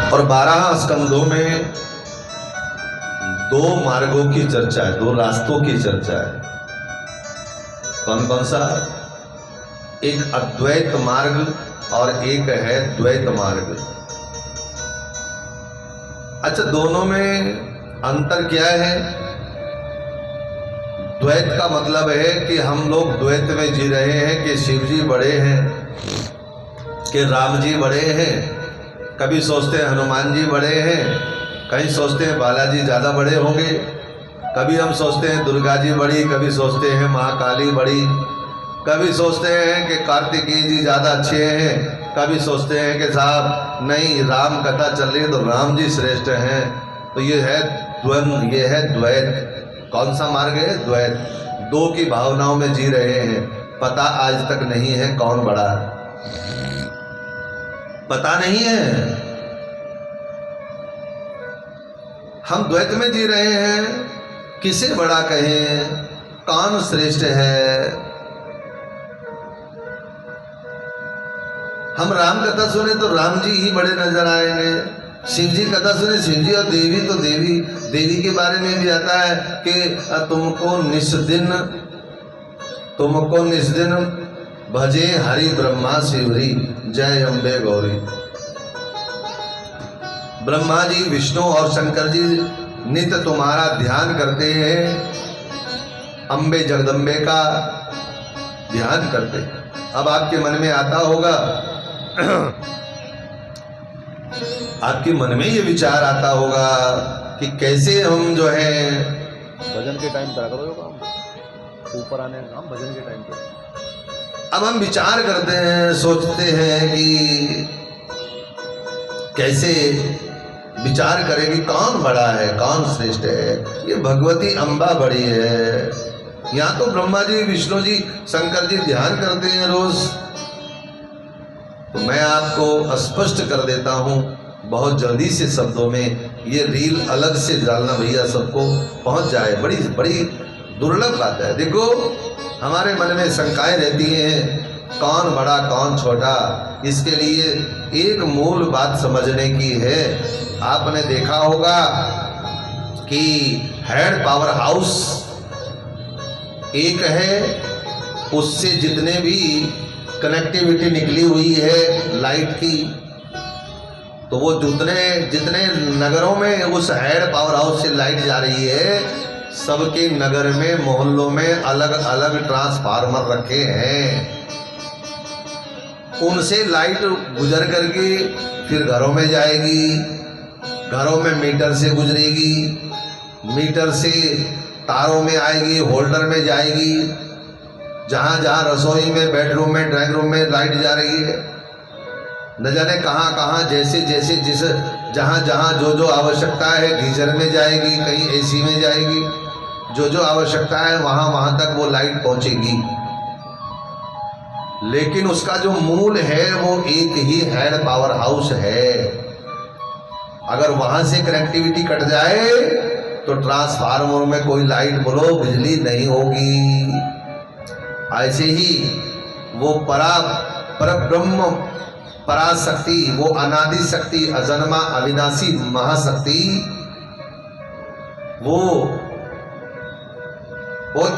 और 12 स्कंदों में 2 मार्गों की चर्चा है, 2 रास्तों की चर्चा है। कौन कौन सा? एक अद्वैत मार्ग और एक है द्वैत मार्ग। अच्छा, दोनों में अंतर क्या है? द्वैत का मतलब है कि हम लोग द्वैत में जी रहे हैं कि शिव जी बड़े हैं, कि राम जी बड़े हैं, कभी सोचते हैं हनुमान जी बड़े हैं, कहीं सोचते हैं बालाजी ज़्यादा बड़े होंगे, कभी हम सोचते हैं दुर्गा जी बड़ी, कभी सोचते हैं महाकाली बड़ी, कभी सोचते हैं कि कार्तिकेय जी ज़्यादा अच्छे हैं, कभी सोचते हैं कि साहब नहीं राम कथा चल रही है तो राम जी श्रेष्ठ हैं। तो ये है द्वंद्व, ये है द्वैत। कौन सा मार्ग है? द्वैत। 2 की भावनाओं में जी रहे हैं। पता आज तक नहीं है कौन बड़ा है, पता नहीं है। हम द्वैत में जी रहे हैं, किसे बड़ा कहें, कौन श्रेष्ठ है। हम राम कथा सुने तो राम जी ही बड़े नजर आएंगे, शिव जी कथा सुने शिव जी, और देवी तो देवी, देवी के बारे में भी आता है कि तुमको निस्दिन भजे हरि ब्रह्मा शिवरी, जय अम्बे गौरी। ब्रह्मा जी, विष्णु और शंकर जी नित्य तुम्हारा ध्यान करते हैं, अम्बे जगदम्बे का ध्यान करते हैं। अब आपके मन में आता होगा आपके मन में ये विचार आता होगा कि कैसे हम जो है भजन के टाइम करा करो जो काम, ऊपर आने का काम भजन के टाइम पे। अब हम विचार करते हैं, सोचते हैं कि कैसे विचार करें कि कौन बड़ा है, कौन श्रेष्ठ है। ये भगवती अम्बा बड़ी है। यहाँ तो ब्रह्मा जी, विष्णु जी, शंकर जी ध्यान करते हैं रोज। तो मैं आपको स्पष्ट कर देता हूँ बहुत जल्दी से शब्दों में, ये रील अलग से डालना भैया, सबको पहुंच जाए। बड़ी बड़ी दुर्लभ बात है। देखो हमारे मन में शंकाएं रहती हैं, कौन बड़ा कौन छोटा। इसके लिए एक मूल बात समझने की है। आपने देखा होगा कि हेड पावर हाउस एक है, उससे जितने भी कनेक्टिविटी निकली हुई है लाइट की, तो वो जितने नगरों में उस हेड पावर हाउस से लाइट जा रही है, सबके नगर में, मोहल्लों में अलग अलग ट्रांसफार्मर रखे हैं। उनसे लाइट गुजर करके फिर घरों में जाएगी, घरों में मीटर से गुजरेगी, मीटर से तारों में आएगी, होल्डर में जाएगी। जहाँ जहाँ रसोई में, बेडरूम में, ड्राइंग रूम में लाइट जा रही है, न जाने कहाँ कहाँ, जैसे जैसे जिस जहाँ जहाँ जो जो आवश्यकता है, गीजर में जाएगी, कहीं एसी में जाएगी, जो जो आवश्यकता है वहाँ वहाँ तक वो लाइट पहुँचेगी। लेकिन उसका जो मूल है वो एक ही हेड पावर हाउस है। अगर वहाँ से कनेक्टिविटी कट जाए तो ट्रांसफार्मर में कोई लाइट बोलो बिजली नहीं होगी। ऐसे ही वो परब्रह्म, पराशक्ति, वो अनादि शक्ति, अजन्मा अविनाशी महाशक्ति, वो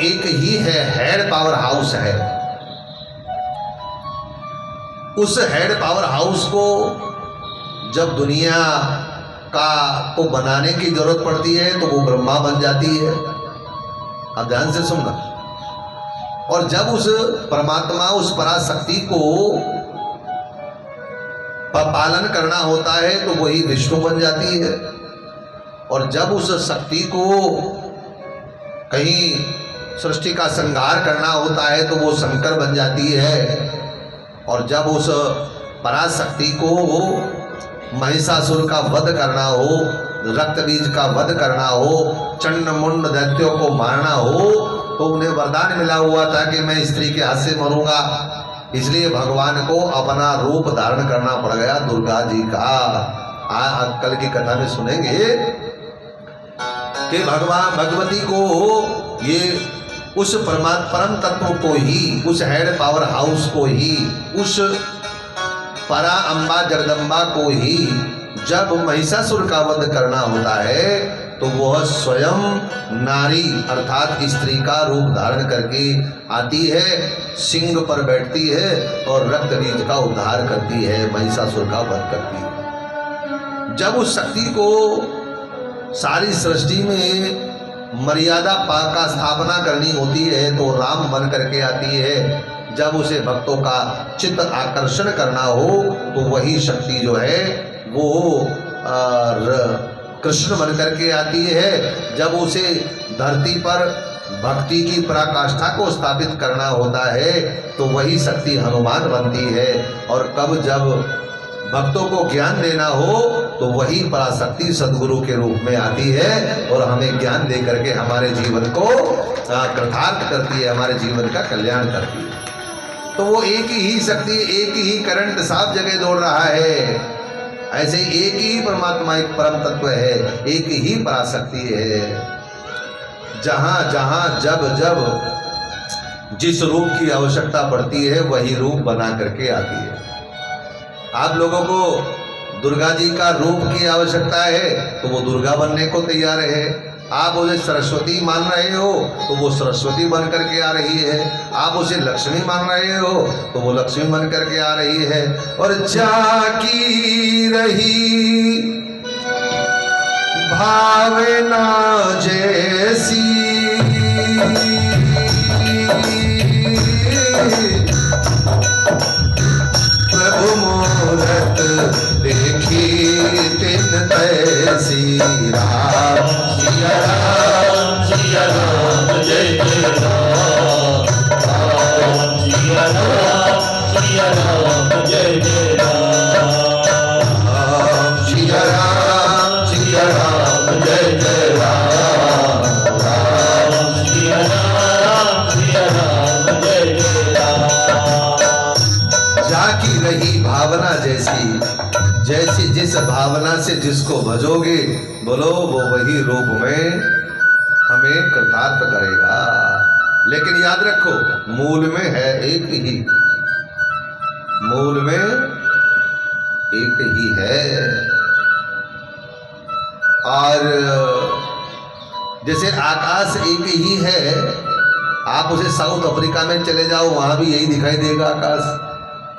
एक ही है, हेड पावर हाउस है। उस हेड पावर हाउस को जब दुनिया को बनाने की जरूरत पड़ती है तो वो ब्रह्मा बन जाती है। आप ध्यान से सुनना। और जब उस परमात्मा, उस पराशक्ति को पालन करना होता है तो वही विष्णु बन जाती है। और जब उस शक्ति को कहीं सृष्टि का संहार करना होता है तो वो शंकर बन जाती है। और जब उस पराशक्ति को महिषासुर का वध करना हो, रक्त बीज का वध करना हो, चंड मुंड दैत्यों को मारना हो, तो उन्हें वरदान मिला हुआ था कि मैं स्त्री के हाथ से मरूंगा। इसलिए भगवान को अपना रूप धारण करना पड़ गया दुर्गा जी का। कल की कथा में सुनेंगे कि भगवती को, ये उस परम तत्व को ही, उस हेड पावर हाउस को ही, उस परा अम्बा जगदम्बा को ही जब महिषासुर का वध करना होता है तो वह स्वयं नारी अर्थात स्त्री का रूप धारण करके आती है, सिंह पर बैठती है और रक्त बीज का उद्धार करती है, महिषासुर का वध करती है। जब उस शक्ति को सारी सृष्टि में मर्यादा का स्थापना करनी होती है तो राम बन करके आती है। जब उसे भक्तों का चित्त आकर्षण करना हो तो वही शक्ति जो है वो कृष्ण बन करके आती है। जब उसे धरती पर भक्ति की पराकाष्ठा को स्थापित करना होता है तो वही शक्ति हनुमान बनती है। और कब जब भक्तों को ज्ञान देना हो तो वही पराशक्ति सद्गुरु के रूप में आती है और हमें ज्ञान दे करके हमारे जीवन को कृतार्थ करती है, हमारे जीवन का कल्याण करती है। तो वो एक ही शक्ति, एक ही करंट साफ जगह दौड़ रहा है। ऐसे एक ही परमात्मा एक परम तत्व है, एक ही पराशक्ति है। जहां जहां जब जब जिस रूप की आवश्यकता पड़ती है वही रूप बना करके आती है। आप लोगों को दुर्गा जी का रूप की आवश्यकता है तो वो दुर्गा बनने को तैयार है। आप उसे सरस्वती मान रहे हो तो वो सरस्वती बन करके आ रही है। आप उसे लक्ष्मी मान रहे हो तो वो लक्ष्मी बन करके आ रही है। और जाकी रही भावना जैसी प्रभु मूरत देखी तिन तैसी। राम सिया राम सिया राम जय जय राम। राम सिया राम जय जय राम। राम सिया राम जय जय राम। राम सिया राम जय जय राम। जाकी रही भावना जैसी, जैसी जिस भावना से जिसको भजोगे बोलो वो वही रूप में हमें कृतार्थ करेगा। लेकिन याद रखो मूल में है एक ही, मूल में एक ही है। और जैसे आकाश एक ही है, आप उसे साउथ अफ्रीका में चले जाओ वहां भी यही दिखाई देगा आकाश।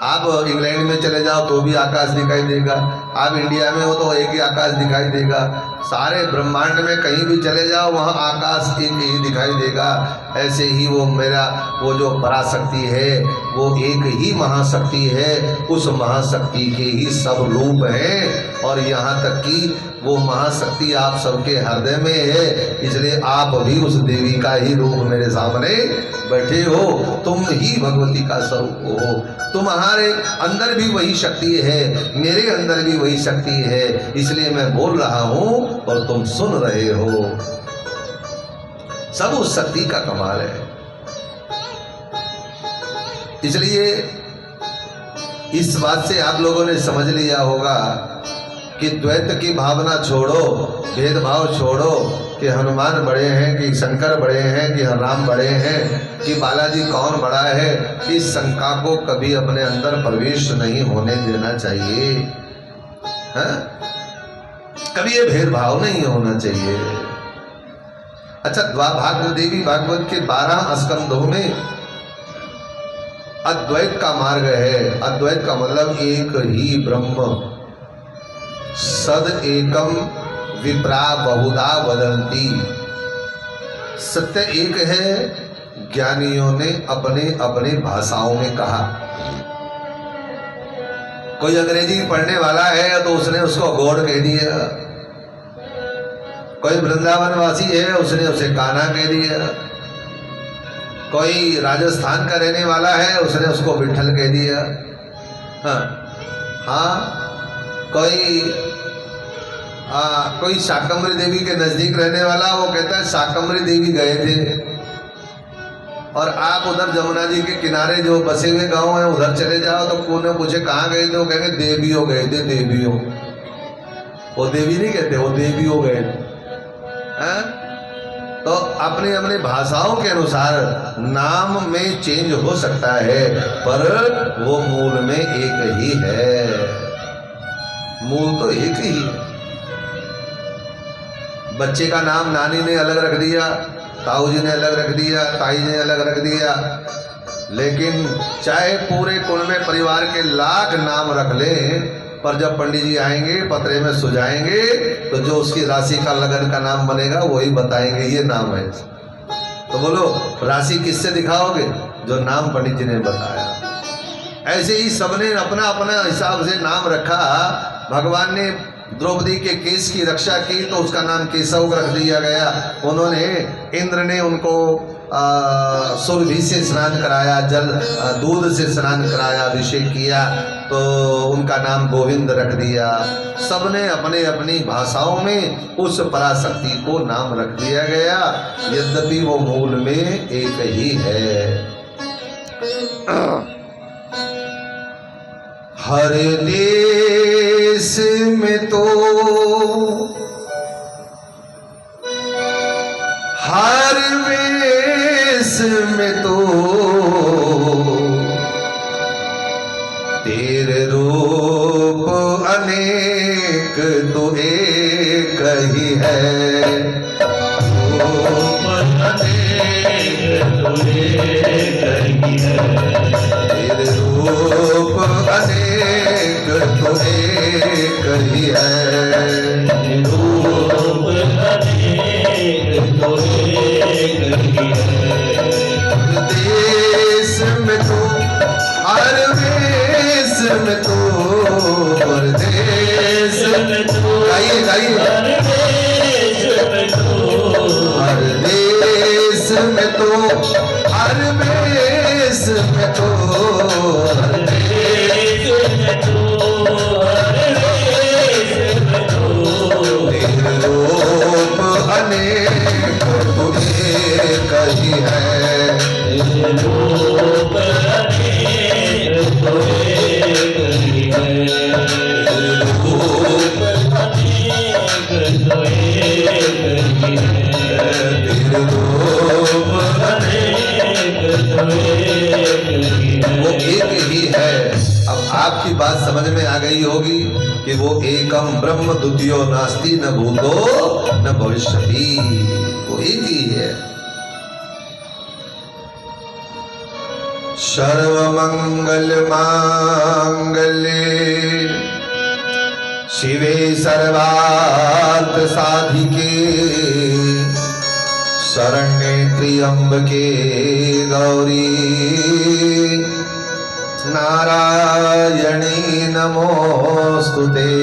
आप इंग्लैंड में चले जाओ तो भी आकाश दिखाई देगा। आप इंडिया में हो तो एक ही आकाश दिखाई देगा। सारे ब्रह्मांड में कहीं भी चले जाओ वहाँ आकाश एक ही दिखाई देगा। ऐसे ही वो मेरा वो जो पराशक्ति है वो एक ही महाशक्ति है। उस महाशक्ति के ही सब रूप हैं और यहाँ तक कि वो महाशक्ति आप सबके हृदय में है। इसलिए आप भी उस देवी का ही रूप मेरे सामने बैठे हो। तुम ही भगवती का स्वरूप हो। तुम्हारे अंदर भी वही शक्ति है, मेरे अंदर भी वही शक्ति है। इसलिए मैं बोल रहा हूं और तुम सुन रहे हो। सब उस शक्ति का कमाल है। इसलिए इस बात से आप लोगों ने समझ लिया होगा कि द्वैत की भावना छोड़ो, भेदभाव छोड़ो कि हनुमान बड़े हैं कि शंकर बड़े हैं कि राम बड़े हैं कि बालाजी कौन बड़ा है। इस शंका को कभी अपने अंदर प्रवेश नहीं होने देना चाहिए। है? कभी ये भेदभाव नहीं होना चाहिए। अच्छा, देवी भागवत के 12 स्कंधों में अद्वैत का मार्ग है। अद्वैत का मतलब एक ही ब्रह्म, सद एकम विप्रा बहुधा वदंती। सत्य एक है, ज्ञानियों ने अपने अपने भाषाओं में कहा। कोई अंग्रेजी पढ़ने वाला है तो उसने उसको गॉड कह दिया। कोई वृंदावनवासी है उसने उसे कान्हा कह दिया। कोई राजस्थान का रहने वाला है उसने उसको विठल कह दिया। हाँ, कोई शाकंभरी देवी के नजदीक रहने वाला वो कहता है शाकंभरी देवी गए थे। और आप उधर जमुना जी के किनारे जो बसे हुए गांव हैं उधर चले जाओ तो कोने पूछे कहाँ गए थे, वो कहेंगे देवियों गए थे। देवियों, वो देवी नहीं कहते, वो देवियों गए थे। तो अपने अपने भाषाओं के अनुसार नाम में चेंज हो सकता है पर वो मूल में एक ही है। मूल तो एक ही है। बच्चे का नाम नानी ने अलग रख दिया, ताऊ जी ने अलग रख दिया, ताई ने अलग रख दिया, लेकिन चाहे पूरे कुल में परिवार के लाख नाम रख लें, पर जब पंडित जी आएंगे पतरे में सुझाएंगे तो जो उसकी राशि का लगन का नाम बनेगा वही बताएंगे ये नाम है। तो बोलो राशि किससे दिखाओगे? जो नाम पंडित जी ने बताया। ऐसे ही सबने अपना अपना हिसाब से नाम रखा। भगवान ने द्रौपदी के केस की रक्षा की तो उसका नाम केशव रख दिया गया। उन्होंने इंद्र ने उनको सुरभि से स्नान कराया, दूध से स्नान कराया, अभिषेक किया तो उनका नाम गोविंद रख दिया। सबने अपने अपनी भाषाओं में उस पराशक्ति को नाम रख दिया गया, यद्यपि वो मूल में एक ही है। हर देश में तो हर वेश में तो तेरे रूप अनेक तो एक ही है। रूप अनेक तो एक ही है। तेरे रूप अनेक तो एक ही है। रूप अनेक तो एक ही है। देश में तो हर वेश में तो परदेश में तो गाइए गाइए। हर देश में तो हर वेश में तो रूप अनेक तो एक ही है। रूप अनेक तो एक ही है। रूप अनेक तो एक ही है। रूप अनेक तो एक ही है। वो एक ही है। अब आपकी बात समझ में आ गई होगी कि वो एकम ब्रह्म द्वितीयो नास्ति न भूतो न भविष्यति, वो एक ही है। सर्वमंगल मांगल्ये शिवे सर्वार्थ साधिके शरण्ये त्र्यंबके गौरी नारायणी नमोस्तुते।